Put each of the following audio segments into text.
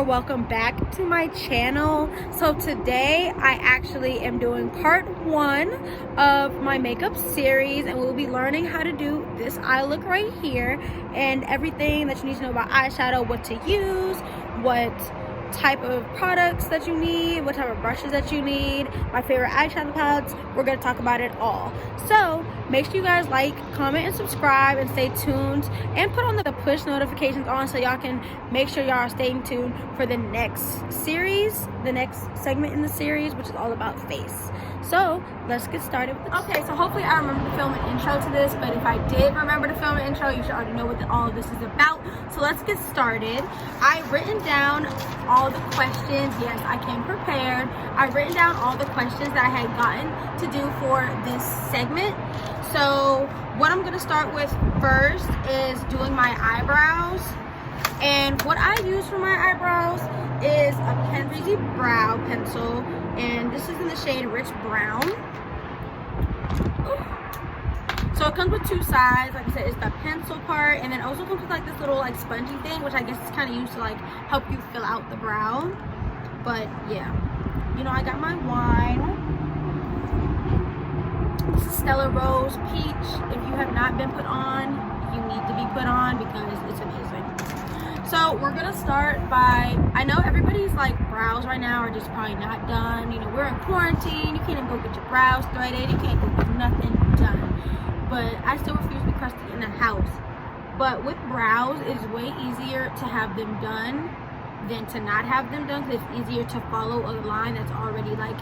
welcome back to my channel. So today I actually am doing part 1 of my makeup series, and we'll be learning how to do this eye look right here and everything that you need to know about eyeshadow, what to use, what type of products that you need, what type of brushes that you need, my favorite eyeshadow palettes. We're going to talk about it all. So make sure you guys like, comment, and subscribe, and stay tuned, and put on the push notifications on so y'all can make sure y'all are staying tuned for the next series, the next segment in the series, which is all about face. So let's get started with this. Okay, so hopefully I remember to film an intro to this, but if I did remember to film an intro, you should already know what all of this is about. So let's get started. I've written down all the questions. Yes, I came prepared. I've written down all the questions that I had gotten to do for this segment. So what I'm gonna start with first is doing my eyebrows. And what I use for my eyebrows is a breezy brow pencil, and this is in the shade Rich Brown. So it comes with 2 sides. Like I said, it's the pencil part, and then also comes with like this little like spongy thing, which I guess is kind of used to like help you fill out the brow. But yeah, you know, I got my wine. This is Stella Rose Peach. If you have not been put on, you need to be put on because it's amazing. So we're gonna start by, I know everybody's like brows right now are just probably not done. You know, we're in quarantine. You can't even go get your brows threaded. You can't go get nothing done. But I still refuse to be crusty in the house. But with brows, it's way easier to have them done than to not have them done, because it's easier to follow a line that's already like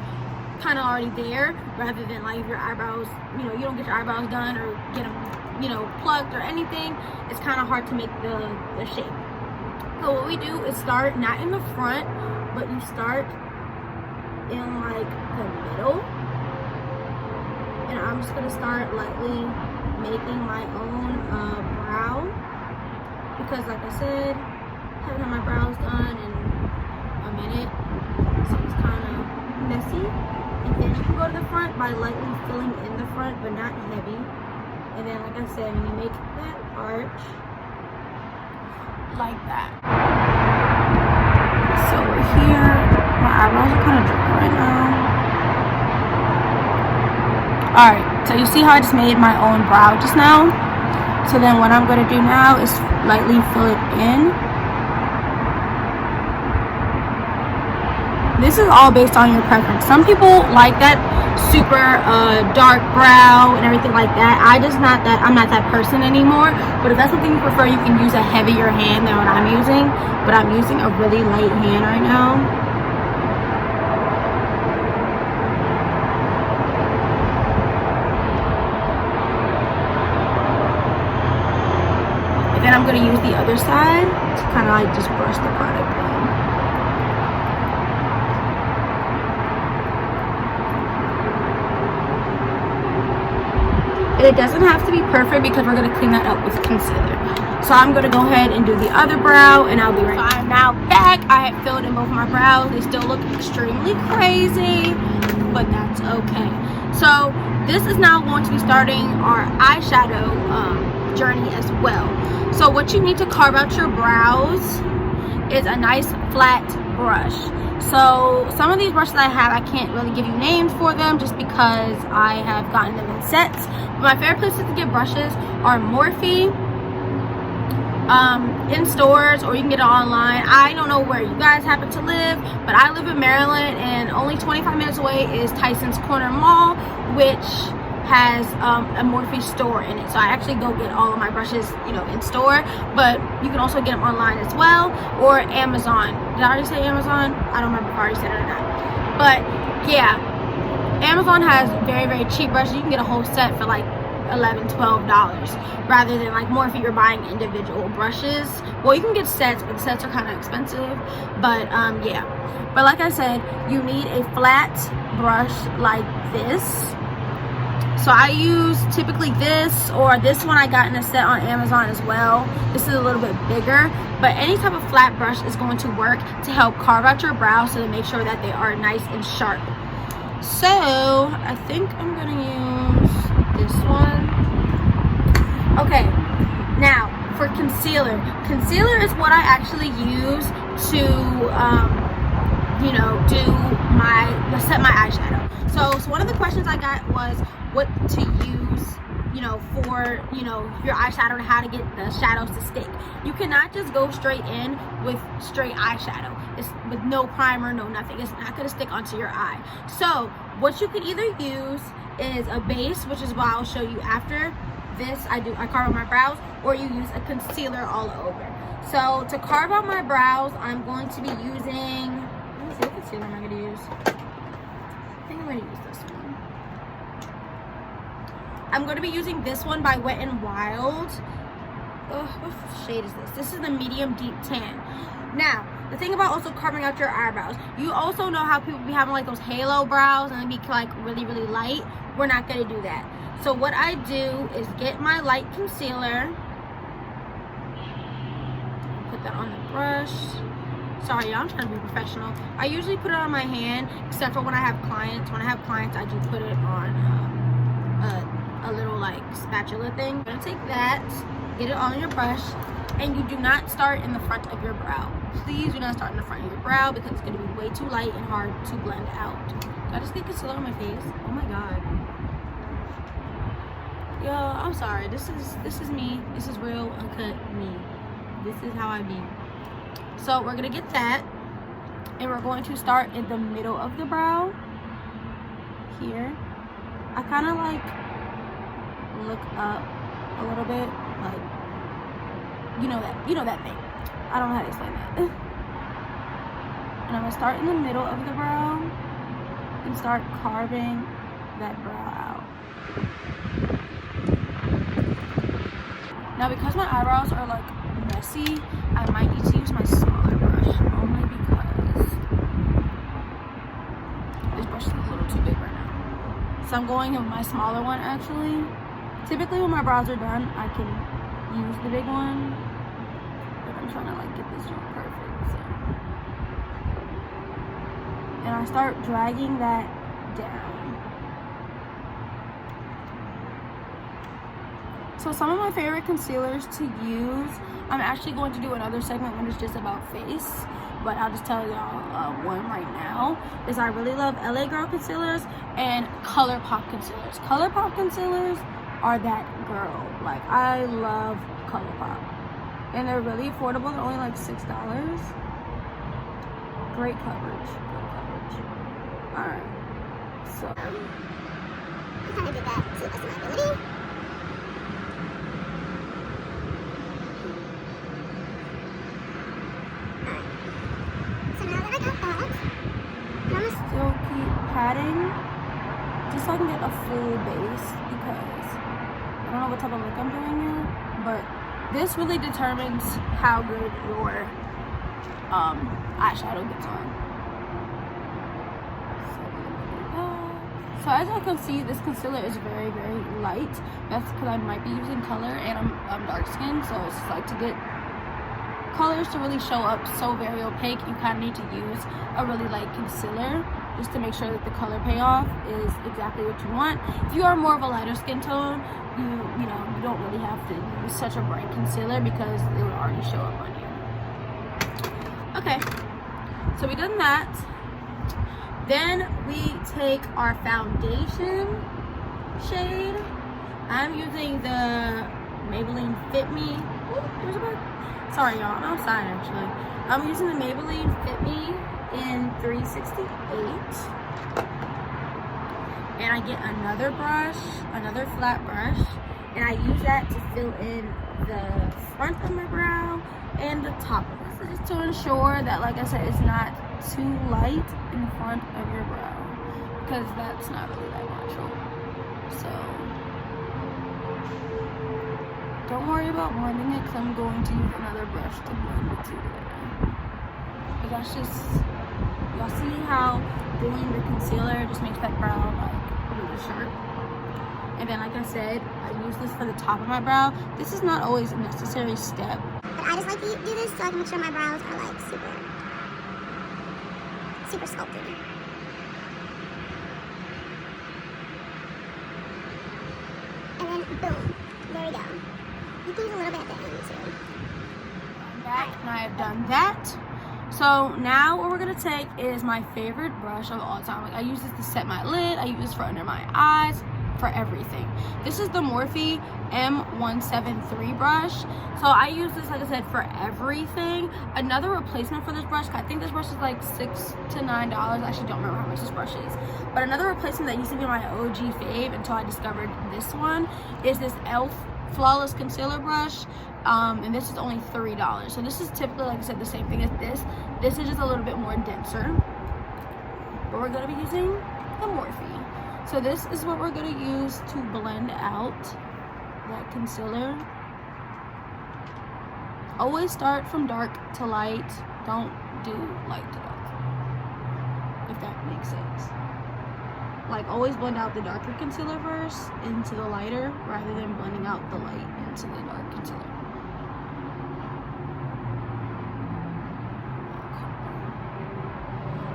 kind of already there, rather than like if your eyebrows, you know, you don't get your eyebrows done or get them, you know, plucked or anything. It's kind of hard to make the shape. So what we do is start not in the front, but you start in like the middle. And I'm just gonna start lightly making my own brow, because like I said, I haven't had my brows done in a minute, so it's kind of messy. And then you can go to the front by lightly filling in the front, but not heavy. And then like I said, when you make that arch like that. So we're here. My eyebrows are kind of droopy right now. Alright, so you see how I just made my own brow just now? So then what I'm going to do now is lightly fill it in. This is all based on your preference. Some people like that super dark brow and everything like that. I'm not that person anymore. But if that's something you prefer, you can use a heavier hand than what I'm using. But I'm using a really light hand right now. And then I'm going to use the other side to kind of like just brush the product in. It doesn't have to be perfect because we're going to clean that up with concealer. So I'm going to go ahead and do the other brow, and I'll be right back. I'm now back. I have filled in both my brows. They still look extremely crazy, but that's okay. So this is now going to be starting our eyeshadow journey as well. So what you need to carve out your brows is a nice flat brush. So some of these brushes I have, I can't really give you names for them just because I have gotten them in sets. But my favorite places to get brushes are Morphe, in stores, or you can get it online. I don't know where you guys happen to live, but I live in Maryland, and only 25 minutes away is Tyson's Corner Mall, which has a Morphe store in it. So I actually go get all of my brushes, you know, in store, but you can also get them online as well, or Amazon. Did I already say Amazon? I don't remember if I already said it or not. But yeah, Amazon has very, very cheap brushes. You can get a whole set for like $11, $12, rather than like Morphe, you're buying individual brushes. Well, you can get sets, but the sets are kind of expensive. But yeah, but like I said, you need a flat brush like this. So I use typically this, or this one I got in a set on Amazon as well. This is a little bit bigger, but any type of flat brush is going to work to help carve out your brows, so to make sure that they are nice and sharp. So I think I'm gonna use this one. Okay, now for concealer. Concealer is what I actually use to you know, set my eyeshadow. So one of the questions I got was what to use, you know, for, you know, your eyeshadow and how to get the shadows to stick. You cannot just go straight in with straight eyeshadow. It's with no primer, no nothing. It's not gonna stick onto your eye. So what you can either use is a base, which is what I'll show you after this. I carve out my brows, or you use a concealer all over. So to carve out my brows, I'm going to be using, let me see, what concealer am I gonna use? I think I'm gonna use this one. I'm going to be using this one by Wet n Wild. What shade is this? This is the medium deep tan. Now, the thing about also carving out your eyebrows, you also know how people be having like those halo brows and they be like really, really light. We're not going to do that. So what I do is get my light concealer, put that on the brush. Sorry, y'all, I'm trying to be professional. I usually put it on my hand, except for when I have clients. When I have clients, I do put it on a little like spatula thing. I'm gonna take that, get it on your brush, and you do not start in the front of your brow. Please do not start in the front of your brow because it's gonna be way too light and hard to blend out. Did I just get concealer on my face? Oh my god. Yo, I'm sorry. This is me. This is real uncut me. This is how I be. So we're gonna get that, and we're going to start in the middle of the brow here. I kind of like look up a little bit, like, you know that thing. I don't know how to explain that. And I'm gonna start in the middle of the brow and start carving that brow out. Now, because my eyebrows are like messy, I might need to use my smaller brush, only because this brush is a little too big right now. So I'm going in with my smaller one actually. Typically when my brows are done, I can use the big one, but I'm trying to like get this one perfect. So. And I start dragging that down. So some of my favorite concealers to use, I'm actually going to do another segment when it's just about face, but I'll just tell y'all one right now, is I really love LA Girl concealers and ColourPop concealers. ColourPop concealers are that girl. Like, I love ColourPop, and they're really affordable. They're only like $6. Great coverage, great coverage. All right, so I kind of did that to the best of my ability. Alright, so now that I got that, I'm gonna still keep patting just so I can get a full base, because I don't know what type of look I'm doing yet, but this really determines how good your eyeshadow gets on. So as I can see, this concealer is very, very light. That's because I might be using color, and I'm dark skinned, so it's like to get colors to really show up so very opaque, you kind of need to use a really light concealer just to make sure that the color payoff is exactly what you want. If you are more of a lighter skin tone, you don't really have to use such a bright concealer because it would already show up on you. Okay, so we done that. Then we take our foundation shade. I'm using the Maybelline Fit Me. Ooh, there's a bug. Sorry y'all, I'm outside actually. I'm using the Maybelline Fit Me in 368. And I get another brush, another flat brush, and I use that to fill in the front of my brow and the top of it. So just to ensure that, like I said, it's not too light in front of your brow, because that's not really that natural. So don't worry about blending it, because I'm going to use another brush to blend the two together. But that's just, y'all see how doing the concealer just makes that brow like really sharp. And then, like I said, I use this for the top of my brow. This is not always a necessary step, but I just like to do this so I can make sure my brows are like super sculpted. And then boom, there we go. You can use a little bit at the end too. I'm back and I have done that. So now what we're gonna take is my favorite brush of all time. Like, I use this to set my lid, I use this for under my eyes, for everything. This is the Morphe M173 brush. So I use this, like I said, for everything. Another replacement for this brush, I think this brush is like $6 to $9. I actually don't remember how much this brush is. But another replacement that used to be my OG fave until I discovered this one is this e.l.f. Flawless Concealer brush. And this is only $3. So this is typically, like I said, the same thing as this. This is just a little bit more denser. But we're gonna be using the Morphe. So this is what we're gonna use to blend out that concealer. Always start from dark to light. Don't do light to dark, if that makes sense. Like, always blend out the darker concealer first into the lighter, rather than blending out the light into the dark concealer.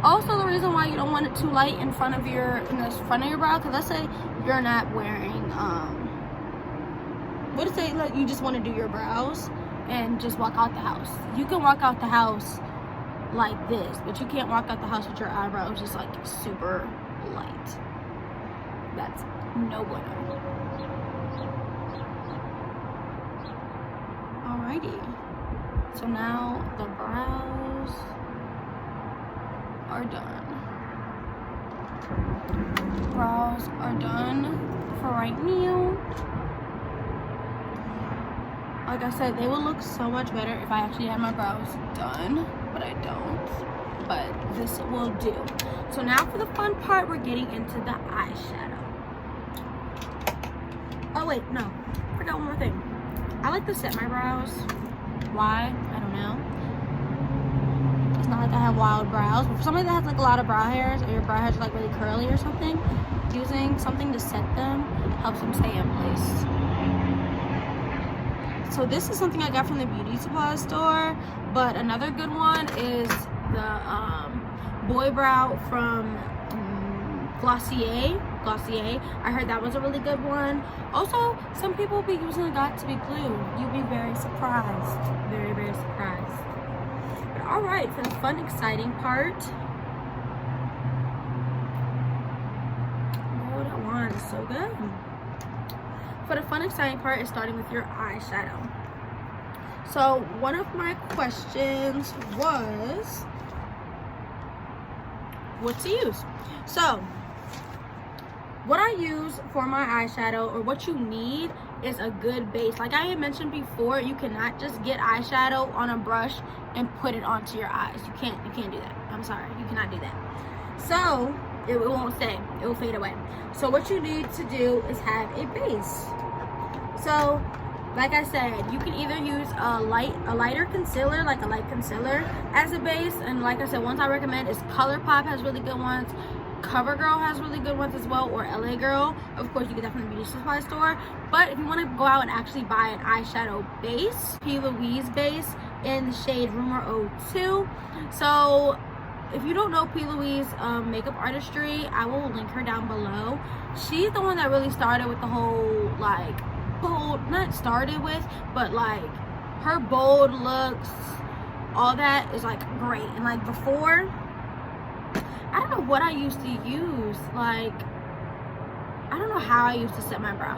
Also, the reason why you don't want it too light in front of your brow, because let's say you're not wearing what to say, like, you just want to do your brows and just walk out the house. You can walk out the house like this, but you can't walk out the house with your eyebrows just like super light. That's no bueno. Alrighty, so now the brows are done. Brows are done for right now. Like I said, they will look so much better if I actually had my brows done, but I don't. But this will do. So now for the fun part, we're getting into the eyeshadow. Oh wait, no, I forgot one more thing. I like to set my brows. Why? I don't know. It's not like I have wild brows, but for somebody that has like a lot of brow hairs, or your brow hairs are like really curly or something, using something to set them helps them stay in place. So this is something I got from the beauty supply store, but another good one is the boy brow from Glossier. I heard that was a really good one. Also, some people will be using the Got to Be Glue. You'll be very surprised. Very, very surprised. But alright, for the fun, exciting part. Oh, that wand is so good. For the fun, exciting part is starting with your eyeshadow. So one of my questions was what to use. So what I use for my eyeshadow, or what you need, is a good base. Like I had mentioned before, you cannot just get eyeshadow on a brush and put it onto your eyes. You can't do that. I'm sorry, you cannot do that. So it won't stay, it will fade away. So what you need to do is have a base. So like I said, you can either use a lighter concealer, like a light concealer, as a base. And like I said, ones I recommend is ColourPop has really good ones, CoverGirl has really good ones as well, or LA Girl. Of course, you can definitely beauty supply store. But if you want to go out and actually buy an eyeshadow base, p.louise base in the shade Rumour 02. So if you don't know p.louise makeup artistry, I will link her down below. She's the one that really started with the whole, like, bold, not started with, but like her bold looks, all that is like great. And like before, I don't know what I used to use. Like, I don't know how I used to set my brow,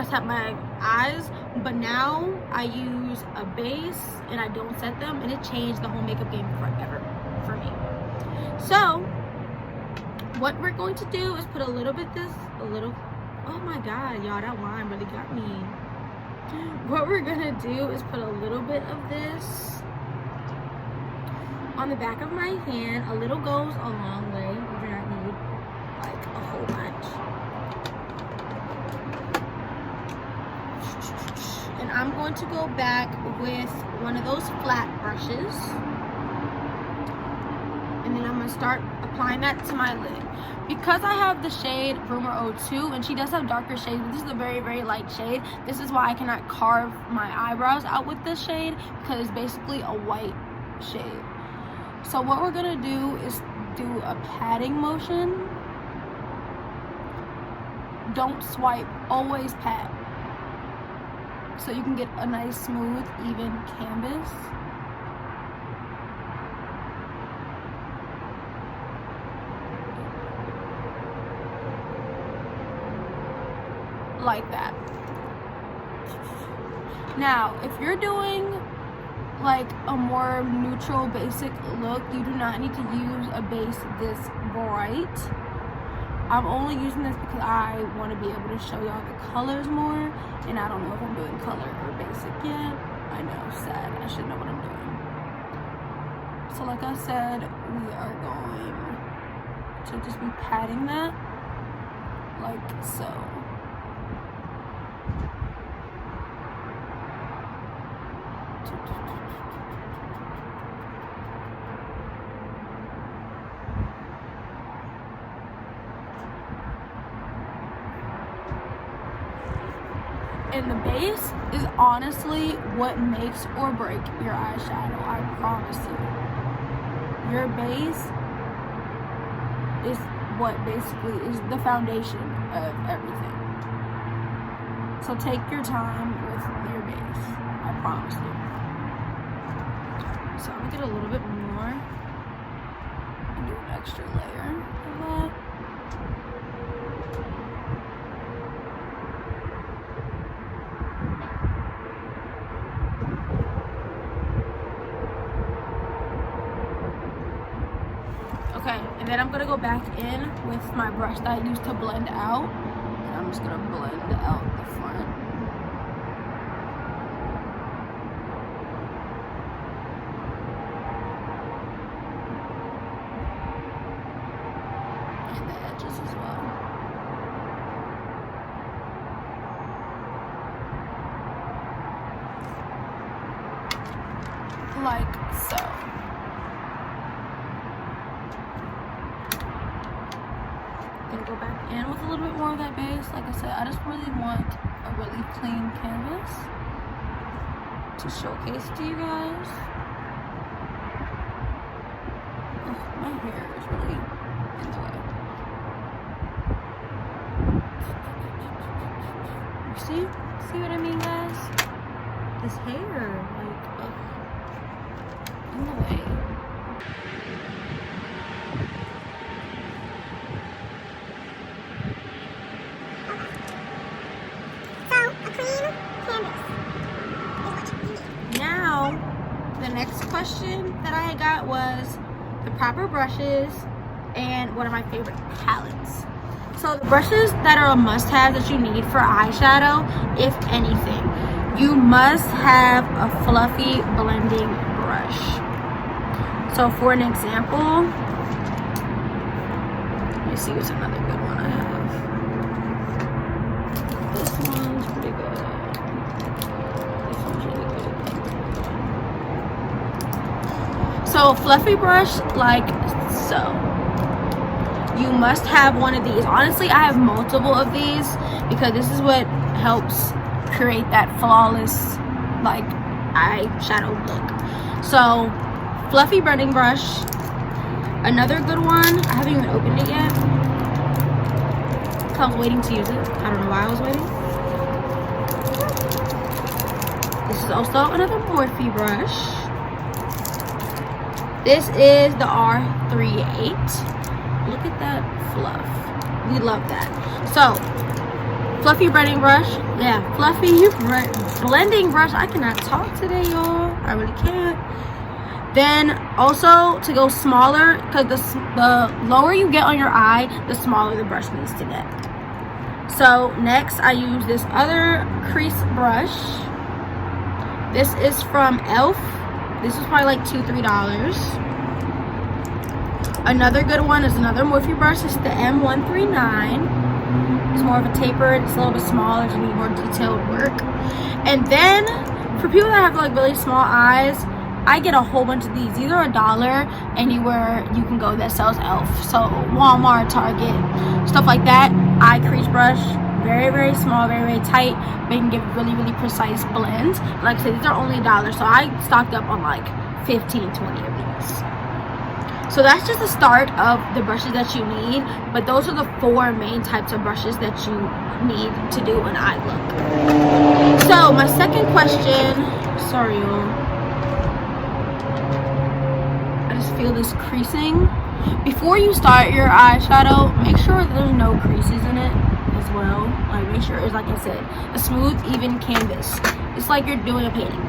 set my eyes, but now I use a base and I don't set them, and it changed the whole makeup game forever for me. So what we're going to do is put a little, oh my god, y'all, that wine really got me. What we're gonna do is put a little bit of this on the back of my hand. A little goes a long way. You do not need like a whole bunch. And I'm going to go back with one of those flat brushes, and then I'm gonna start applying that to my lid. Because I have the shade Rumour 02, and she does have darker shades, but this is a very, very light shade. This is why I cannot carve my eyebrows out with this shade, because it's basically a white shade. So what we're gonna do is do a patting motion. Don't swipe, always pat, so you can get a nice, smooth, even canvas. like that. Now, if you're doing like a more neutral basic look, you do not need to use a base this bright. I'm only using this because I want to be able to show y'all the colors more, and I don't know if I'm doing color or basic yet. I know, sad. I should know what I'm doing. So like I said, we are going to just be patting that like so. And the base is honestly what makes or break your eyeshadow, I promise you. Your base is what basically is the foundation of everything. So take your time with your base, I promise you. So I'm gonna get a little bit more and do an extra layer of that. Okay, and then I'm gonna go back in with my brush that I used to blend out, and I'm just gonna blend out the front. And the edges as well. Like so. Gonna go back in with a little bit more of that base. Like I said, I just really want a really clean canvas to showcase to you guys. Ugh, my hair is really in the way. See what I mean, guys? This hair, like, ugh, in the way. The next question that I got was the proper brushes and one of my favorite palettes. So the brushes that are a must-have that you need for eyeshadow, if anything, you must have a fluffy blending brush. So for an example, let me see what's another good one I have. This one's pretty good. This one's really good. So fluffy brush like so. You must have one of these. Honestly, I have multiple of these because this is what helps create that flawless like eyeshadow look. So fluffy blending brush. Another good one, I haven't even opened it yet. I was waiting to use it. I don't know why I was waiting. This is also another Morphe brush. This is the R38. Look at that fluff. We love that. So, fluffy blending brush. Yeah, fluffy blending brush. I cannot talk today, y'all. I really can't. Then, also, to go smaller, because the lower you get on your eye, the smaller the brush needs to get. So, next, I use this other crease brush. This is from e.l.f. This was probably like $2-3. Another good one is another Morphe brush. It's the M139. It's more of a tapered. It's a little bit smaller. You need more detailed work. And then for people that have like really small eyes, I get a whole bunch of these. These are $1 anywhere you can go that sells e.l.f. So Walmart, Target, stuff like that. Eye crease brush. Very, very small, very, very tight. They can give really, really precise blends. Like I said, these are only $1. So I stocked up on like 15, 20 of these. So that's just the start of the brushes that you need. But those are the 4 main types of brushes that you need to do an eye look. So my second question, sorry y'all. I just feel this creasing. Before you start your eyeshadow, make sure there's no creases in it. Because as well. Like, make sure it's, like I said, a smooth, even canvas. It's like you're doing a painting.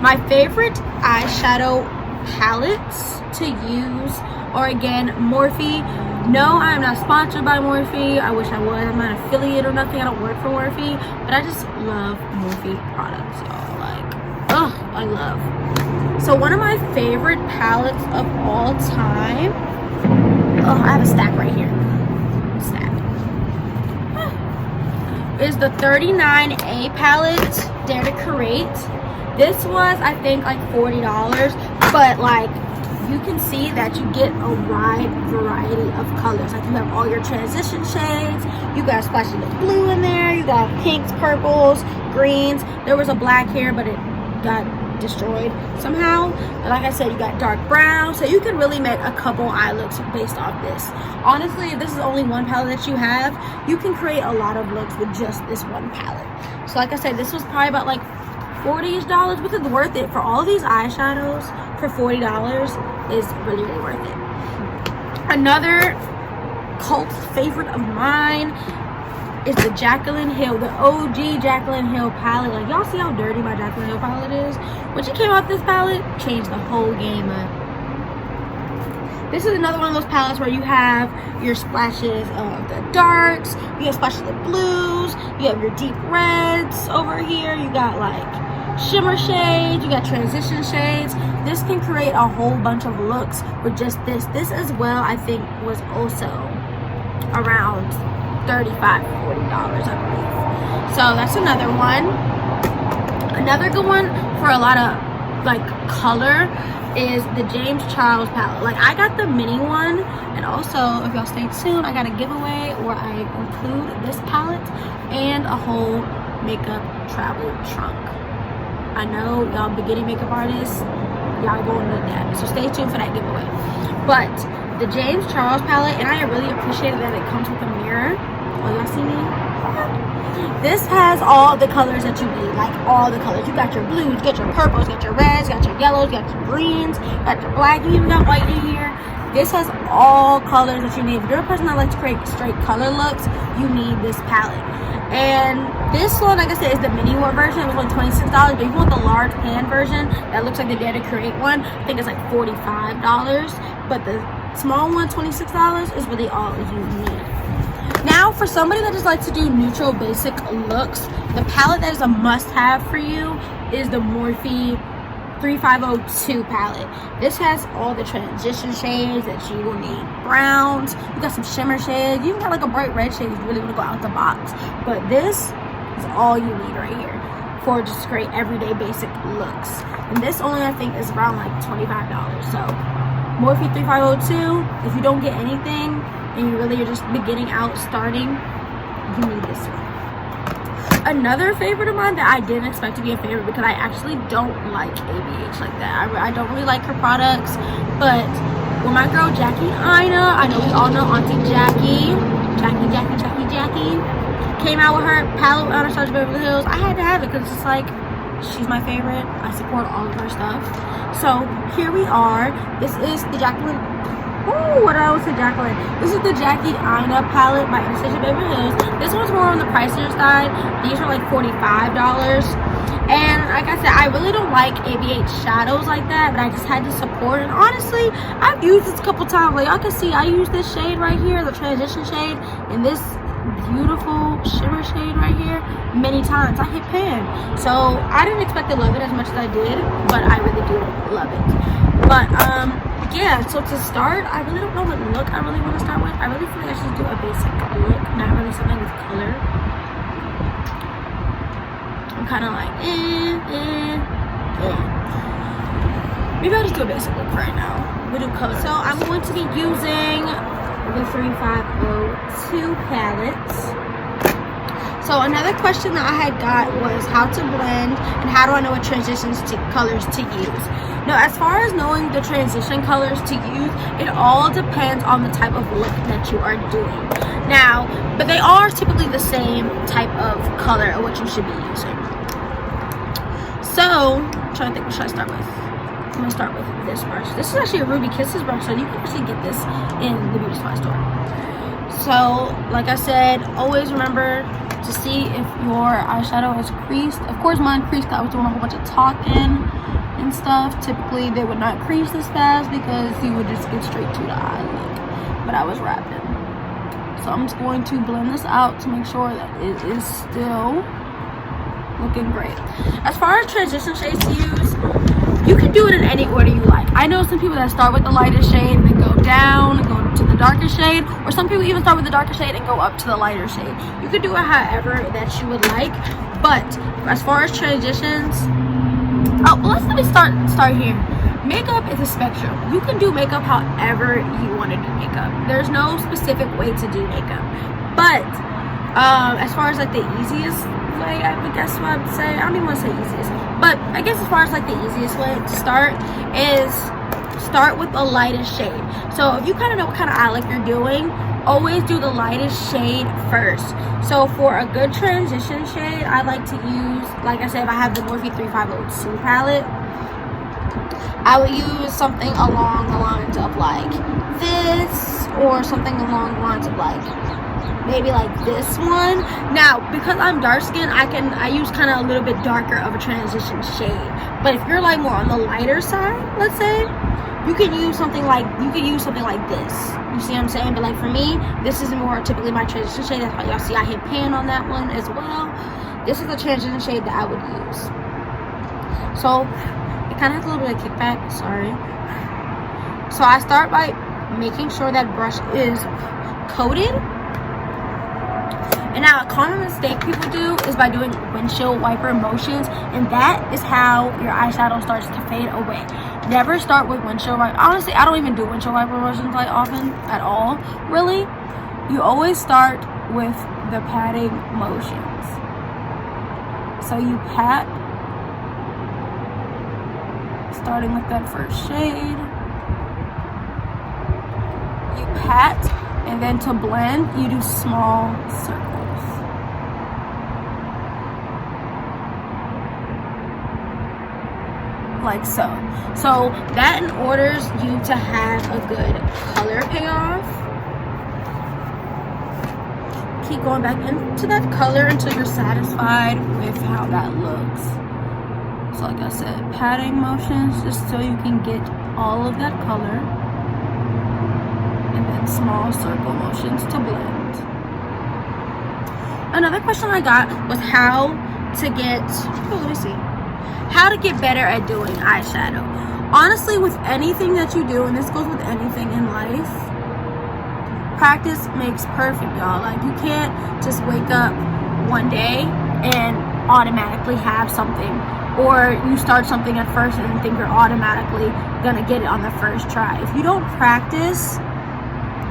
My favorite eyeshadow palettes to use are, again, Morphe. No, I am not sponsored by Morphe. I wish I was. I'm not an affiliate or nothing. I don't work for Morphe. But I just love Morphe products, y'all. Like, ugh, I love. So one of my favorite palettes of all time. Oh, I have a stack right here. Stack. Is the 39A palette, Dare to Create. This was, I think, like $40. But, like, you can see that you get a wide variety of colors. Like, you have all your transition shades. You got splashes of blue in there. You got pinks, purples, greens. There was a black here, but it got destroyed somehow. And like I said, you got dark brown. So you can really make a couple eye looks based off this. Honestly, if this is only one palette that you have, you can create a lot of looks with just this one palette. So like I said, this was probably about like $40-ish, which is worth it. For all of these eyeshadows, for $40 is really, really worth it. Another cult favorite of mine is the Jaclyn Hill, the OG Jaclyn Hill palette. Like, y'all see how dirty my Jaclyn Hill palette is? When she came out, this palette changed the whole game up. This is another one of those palettes where you have your splashes of the darks, you have splashes of blues, you have your deep reds over here, you got like shimmer shades, you got transition shades. This can create a whole bunch of looks with just this. This as well, I think, was also around $35-$40, I believe. So that's another one. Another good one for a lot of like color is the James Charles palette. Like, I got the mini one, and also, if y'all stay tuned, I got a giveaway where I include this palette and a whole makeup travel trunk. I know y'all beginning makeup artists, y'all going to that, so stay tuned for that giveaway. But the James Charles palette, and I really appreciate that it comes with a mirror. Oh, y'all see me? This has all the colors that you need, like all the colors. You got your blues, you got your purples, you got your reds, you got your yellows, you got your greens, you got your black, you even got white in here. This has all colors that you need. If you're a person that likes to create straight color looks, you need this palette. And this one, like I said, is the mini one version. It was only $26, but if you want the large pan version that looks like the Dare to Create one, I think it's like $45. But the small one, $26, is really all you need. Now, for somebody that just likes to do neutral basic looks, the palette that is a must-have for you is the Morphe 3502 palette. This has all the transition shades that you will need. Browns, you got some shimmer shades, you even got like a bright red shade if you really want to go out the box. But this is all you need right here for just great everyday basic looks. And this only, I think, is around like $25. So Morphe 3502, if you don't get anything and you really are just beginning out, starting, you need this one. Another favorite of mine that I didn't expect to be a favorite, because I actually don't like ABH like that. I don't really like her products, but when my girl Jackie Aina, I know we all know Auntie Jackie came out with her palette on her Sgt. Beverly Hills, I had to have it because it's like, she's my favorite. I support all of her stuff. So here we are. This is the Jaclyn. Ooh, what did I always say, Jaclyn? This is the Jackie Aina palette by Sgt. Beverly Hills. This one's more on the pricier side. These are like $45. And like I said, I really don't like ABH shadows like that, but I just had to support it. And honestly, I've used this a couple times. Like y'all can see, I use this shade right here, the transition shade, and this beautiful shimmer shade right here many times. I hit pan. So I didn't expect to love it as much as I did, but I really do love it. But yeah, so to start, I really don't know what look I really want to start with. I really feel like I should do a basic look, not really something with color. I'm kind of like, maybe I'll just do a basic look right now. We'll do color. So I'm going to be using the 3502 palettes. So another question that I had got was how to blend and how do I know what transitions to colors to use. Now, as far as knowing the transition colors to use, it all depends on the type of look that you are doing. Now, but they are typically the same type of color of what you should be using. So, I'm trying to think, what should I start with? I'm going to start with this brush. This is actually a Ruby Kisses brush, so you can actually get this in the beauty supply store. So like I said, always remember to see if your eyeshadow is creased. Of course mine creased. I was doing a whole bunch of talking and stuff. Typically they would not crease this fast because you would just get straight to the eye look, but I was rapping. So I'm just going to blend this out to make sure that it is still looking great. As far as transition shades to use, you can do it in any order you like. I know some people that start with the lightest shade and then go down and go to the darker shade, or some people even start with the darker shade and go up to the lighter shade. You can do it however that you would like. But as far as transitions, let me start here. Makeup is a spectrum. You can do makeup however you want to do makeup. There's no specific way to do makeup. But as far as like the easiest way, I would guess what I would say, I don't even want to say easiest, but I guess as far as like the easiest way to start is start with the lightest shade. So if you kind of know what kind of eye look you're doing, always do the lightest shade first. So for a good transition shade, I like to use, like I said, if I have the Morphe 3502 palette, I would use something along the lines of like this, or something along the lines of like maybe like this one. Now because I'm dark skinned, I use kind of a little bit darker of a transition shade. But if you're like more on the lighter side, let's say, you can use something like this. You see what I'm saying? But like for me, this is more typically my transition shade. That's why y'all see I hit pan on that one as well. This is the transition shade that I would use. So it kind of has a little bit of kickback, sorry. So I start by making sure that brush is coated. And now a common mistake people do is by doing windshield wiper motions, and that is how your eyeshadow starts to fade away. Never start with windshield wiper. Honestly, I don't even do windshield wiper motions like often at all, really. You always start with the patting motions. So you pat, starting with that first shade. You pat, and then to blend, you do small circles. Like so. So that orders you to have a good color payoff. Keep going back into that color until you're satisfied with how that looks. So like I said, patting motions just so you can get all of that color. And then small circle motions to blend. Another question I got was how to get, let me see. How to get better at doing eyeshadow. Honestly, with anything that you do, and this goes with anything in life, practice makes perfect, y'all. Like, you can't just wake up one day and automatically have something, or you start something at first and think you're automatically gonna get it on the first try. If you don't practice,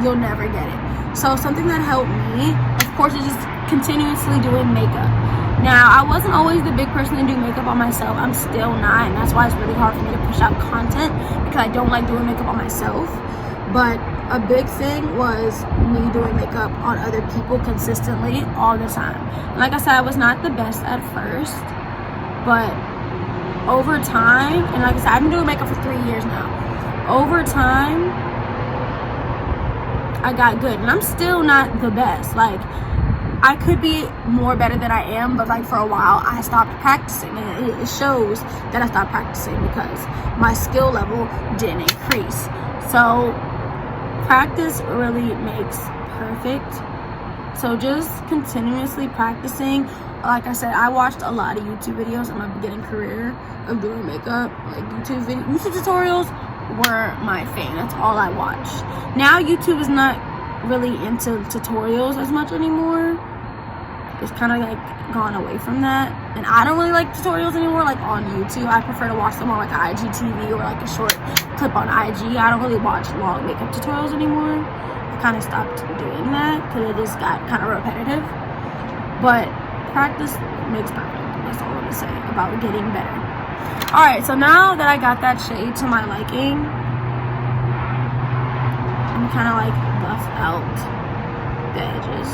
you'll never get it. So something that helped me, of course, is just continuously doing makeup. Now, I wasn't always the big person to do makeup on myself. I'm still not, and that's why it's really hard for me to push out content, because I don't like doing makeup on myself. But a big thing was me doing makeup on other people consistently all the time. Like I said, I was not the best at first, but over time, and like I said, I've been doing makeup for 3 years now. Over time, I got good, and I'm still not the best. Like, I could be more better than I am, but like for a while I stopped practicing, and it shows that I stopped practicing because my skill level didn't increase. So practice really makes perfect. So just continuously practicing. Like I said, I watched a lot of YouTube videos in my beginning career of doing makeup. Like YouTube tutorials were my thing. That's all I watched. Now YouTube is not really into tutorials as much anymore. It's kind of like gone away from that, and I don't really like tutorials anymore, like on YouTube. I prefer to watch them on like IGTV or like a short clip on IG. I don't really watch long makeup tutorials anymore. I kind of stopped doing that because it just got kind of repetitive. But practice makes perfect. That's all I'm gonna say about getting better. All right, so now that I got that shade to my liking, I'm kind of like buff out the edges.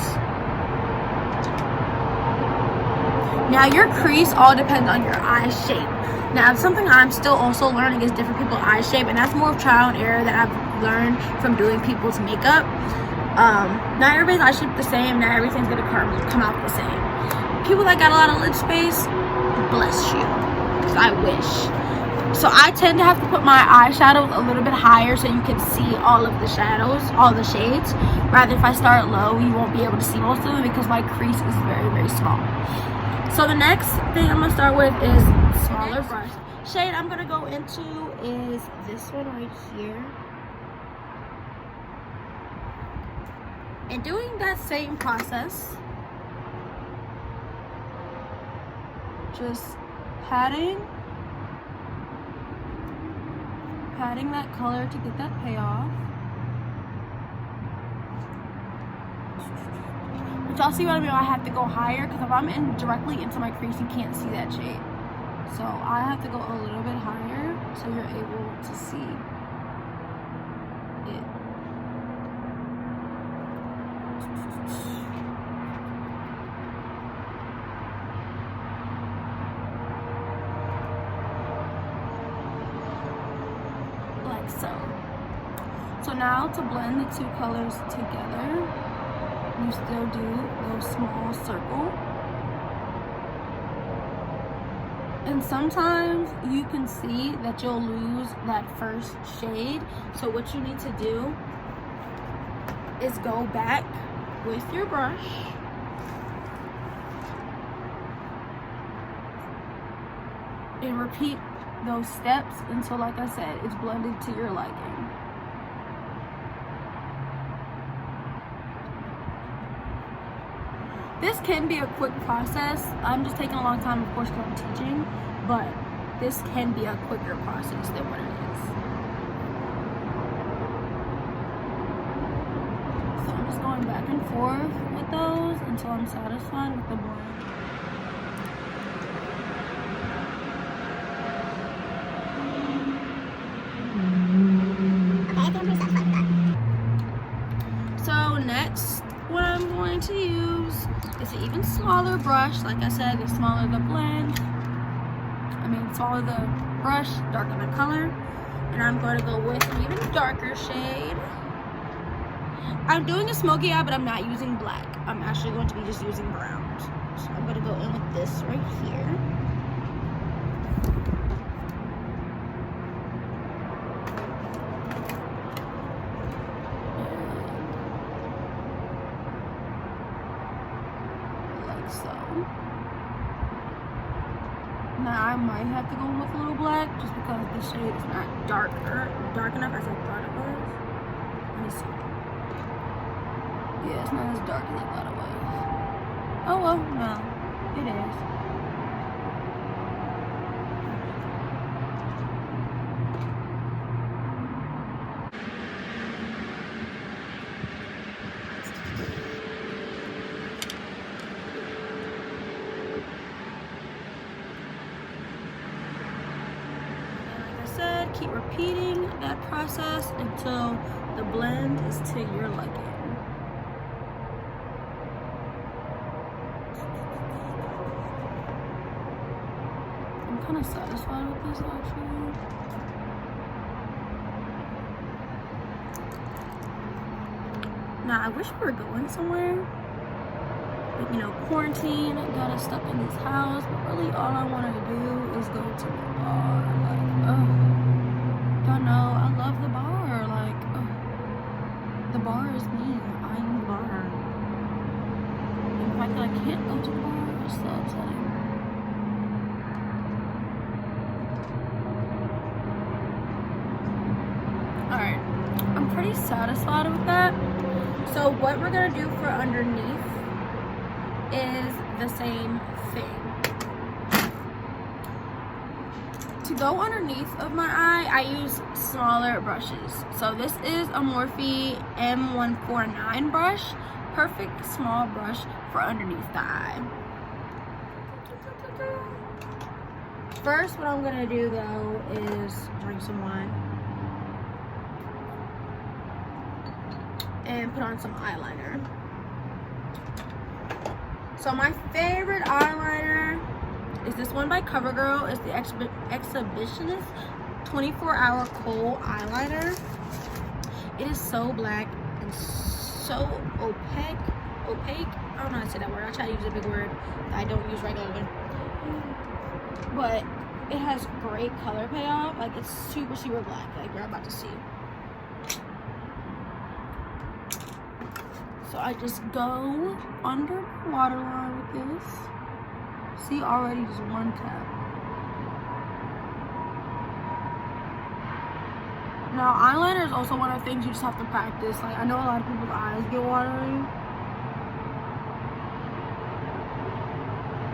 Now your crease all depends on your eye shape. Now something I'm still also learning is different people's eye shape, and that's more of trial and error that I've learned from doing people's makeup. Not everybody's eye shape the same. Not everything's gonna come out the same. People that got a lot of lid space, bless you, because I wish. So I tend to have to put my eyeshadows a little bit higher so you can see all of the shadows, all the shades. Rather, if I start low, you won't be able to see most of them because my crease is very, very small. So the next thing I'm gonna start with is smaller brush. Shade I'm gonna go into is this one right here. And doing that same process, just patting that color to get that payoff. But y'all see what I mean? I have to go higher because if I'm in directly into my crease, you can't see that shade. So I have to go a little bit higher so you're able to see it. Like so. So now to blend the two colors together, you still do those small circles. And sometimes you can see that you'll lose that first shade. So what you need to do is go back with your brush and repeat those steps until, like I said, it's blended to your liking. This can be a quick process. I'm just taking a long time, of course, because I'm teaching, but this can be a quicker process than what it is. So I'm just going back and forth with those until I'm satisfied with the blend. So next, what I'm going to use is an even smaller brush. Like I said, the smaller the blend, smaller the brush, darker the color. And I'm going to go with an even darker shade. I'm doing a smoky eye, but I'm not using black. I'm actually going to be just using brown. So I'm going to go in with this right here. Now I might have to go with a little black just because the shade is not dark enough as I thought it was. Let me see. Yeah, it's not as dark as I thought it was. Oh well, no, it is. Keep repeating that process until the blend is to your liking. I'm kind of satisfied with this actually. Now I wish we were going somewhere, but quarantine, got us stuck in this house, but really all I wanted to do is go to the bar. Y'all know I love the bar. The bar is me. I'm the bar. And the fact that I can't go to the bar is so upsetting. Alright, I'm pretty satisfied with that. So what we're gonna do for underneath is the same thing. To go underneath of my eye, I use smaller brushes. So this is a Morphe M149 brush. Perfect small brush for underneath the eye. First, what I'm gonna do though is drink some wine and put on some eyeliner. So my favorite eyeliner is this one by CoverGirl. It's the Exhibitionist 24-hour kohl eyeliner. It is so black and so opaque. I don't know how to say that word. I try to use a big word that I don't use regularly. But it has great color payoff. Like, it's super, super black, like you're about to see. So I just go under the waterline with this. See, already just one tap. Now, eyeliner is also one of the things you just have to practice. Like, I know a lot of people's eyes get watery.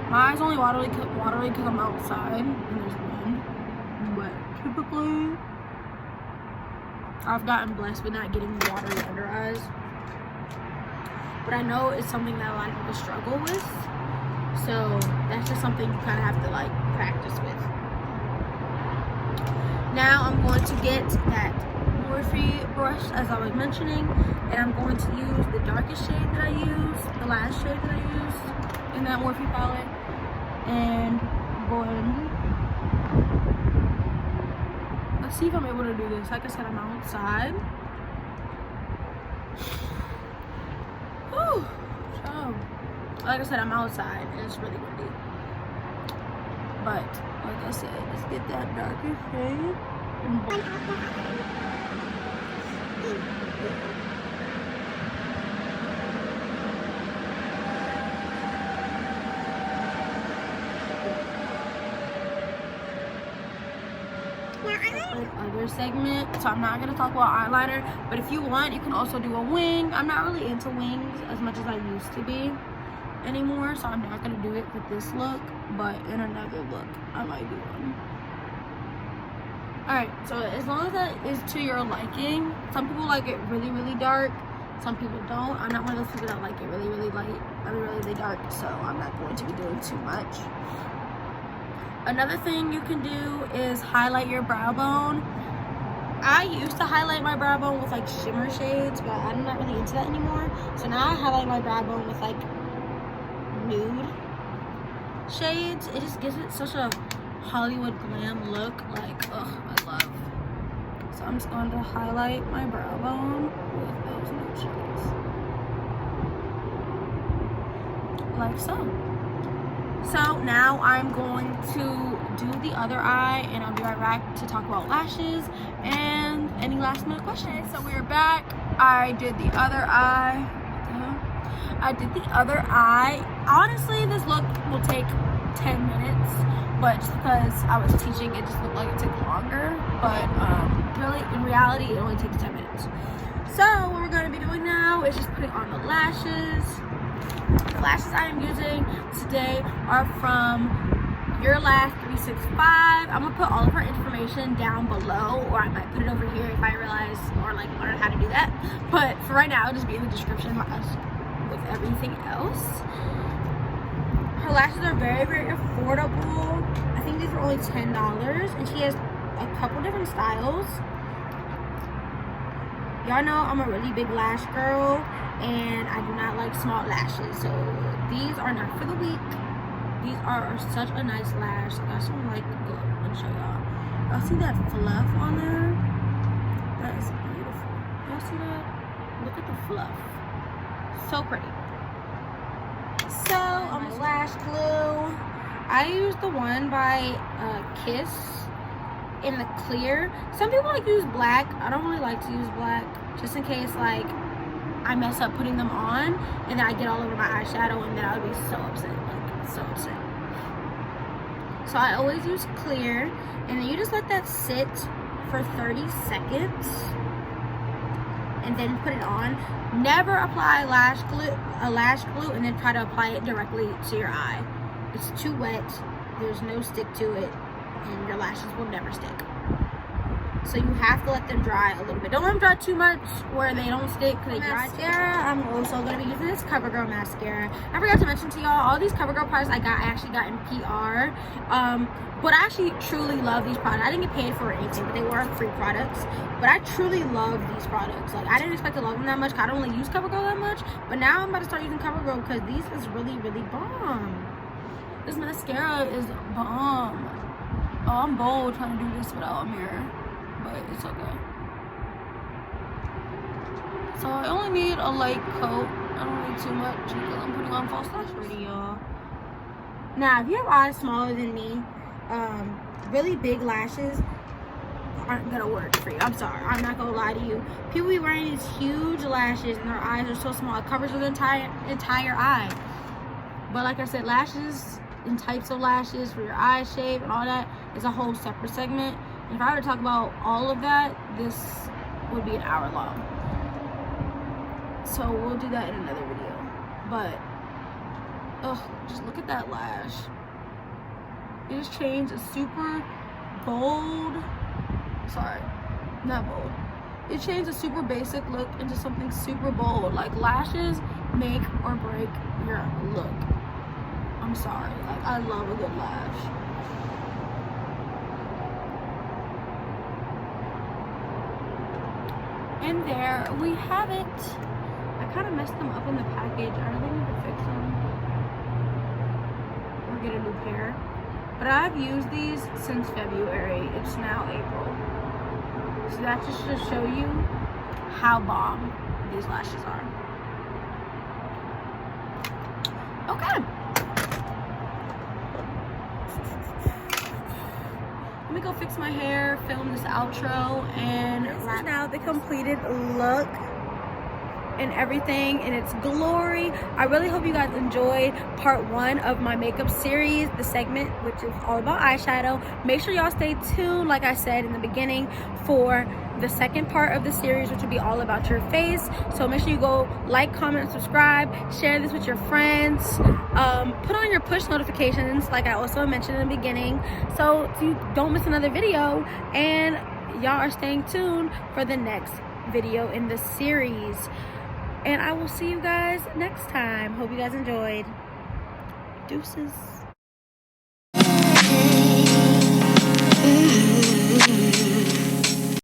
My eyes only watery because I'm outside and there's wind. But typically, I've gotten blessed with not getting watery under eyes. But I know it's something that a lot of people struggle with. So that's just something you kind of have to like practice with. Now I'm going to get that Morphe brush as I was mentioning, and I'm going to use the darkest shade that I use, the last shade that I use in that Morphe palette, and blend. Let's see if I'm able to do this. Like I said, I'm outside. Whew. So, like I said, I'm outside and it's really windy. But like I said, let's get that darker shade and blend. Other segment, so I'm not going to talk about eyeliner, but if you want, you can also do a wing. I'm not really into wings as much as I used to be anymore, so I'm not going to do it with this look, but in another look I might do one. Alright, so as long as that is to your liking, some people like it really, really dark, some people don't. I'm not one of those people that like it really, really light, really dark, so I'm not going to be doing too much. Another thing you can do is highlight your brow bone. I used to highlight my brow bone with like shimmer shades, but I'm not really into that anymore. So now I highlight my brow bone with like nude shades. It just gives it such a Hollywood glam look. Like, ugh, I love. So I'm just going to highlight my brow bone with those nude shades. Like so. So now I'm going to do the other eye, and I'll be right back to talk about lashes and any last minute questions. So we're back. I did the other eye. Honestly, this look will take 10 minutes, but just because I was teaching, it just looked like it took longer. But really, in reality, it only takes 10 minutes. So what we're going to be doing now is just putting on the lashes. The lashes I am using today are from Your Lash 365. I'm gonna put all of her information down below, or I might put it over here if I realize or like learn how to do that. But for right now, it'll just be in the description with everything else. Her lashes are very, very affordable. I think these are only $10, and she has a couple different styles. Y'all know I'm a really big lash girl, and I do not like small lashes, so these are not for the weak. These are such a nice lash. I just want to like, look, let me show y'all. Y'all see that fluff on there? That is beautiful. Y'all see that? Look at the fluff. So pretty. So on my lash glue, I use the one by Kiss in the clear. Some people like to use black. I don't really like to use black, just in case like I mess up putting them on and then I get all over my eyeshadow, and then I would be so upset, like so upset. So I always use clear, and then you just let that sit for 30 seconds and then put it on. Never apply lash glue and then try to apply it directly to your eye. It's too wet, there's no stick to it, and your lashes will never stick. So you have to let them dry a little bit. Don't let them dry too much where they don't stick. Mascara, I'm also going to be using this CoverGirl mascara. I forgot to mention to y'all, all these CoverGirl products I actually got in PR. But I actually truly love these products. I didn't get paid for anything, but they were free products. But I truly love these products. Like, I didn't expect to love them that much, because I don't really use CoverGirl that much. But now I'm about to start using CoverGirl because these is really, really bomb. This mascara is bomb. Oh, I'm bold trying to do this without a mirror, but it's okay. So I only need a light coat. I don't need too much because I'm putting on false lashes. Pretty, y'all. Now, if you have eyes smaller than me, really big lashes aren't gonna work for you. I'm sorry, I'm not gonna lie to you. People be wearing these huge lashes and their eyes are so small, it covers their entire eye. But like I said, lashes and types of lashes for your eye shape and all that is a whole separate segment. And if I were to talk about all of that, this would be an hour long. So we'll do that in another video. But just look at that lash. It has changed a super bold, sorry, not bold. It changed a super basic look into something super bold. Like, lashes make or break your look. I'm sorry, like, I love a good lash. And there we have it. I kind of messed them up in the package. I really need to fix them or get a new pair. But I've used these since February. It's now April. So that's just to show you how bomb these lashes are. Okay. Let me go fix my hair, film this outro, and this is now the completed look and everything in its glory. I really hope you guys enjoyed part 1 of my makeup series, the segment which is all about eyeshadow. Make sure y'all stay tuned, like I said in the beginning, for the second part of the series, which will be all about your face. So make sure you go like, comment, subscribe, share this with your friends, put on your push notifications like I also mentioned in the beginning, so you don't miss another video, and y'all are staying tuned for the next video in the series. And I will see you guys next time. Hope you guys enjoyed. Deuces.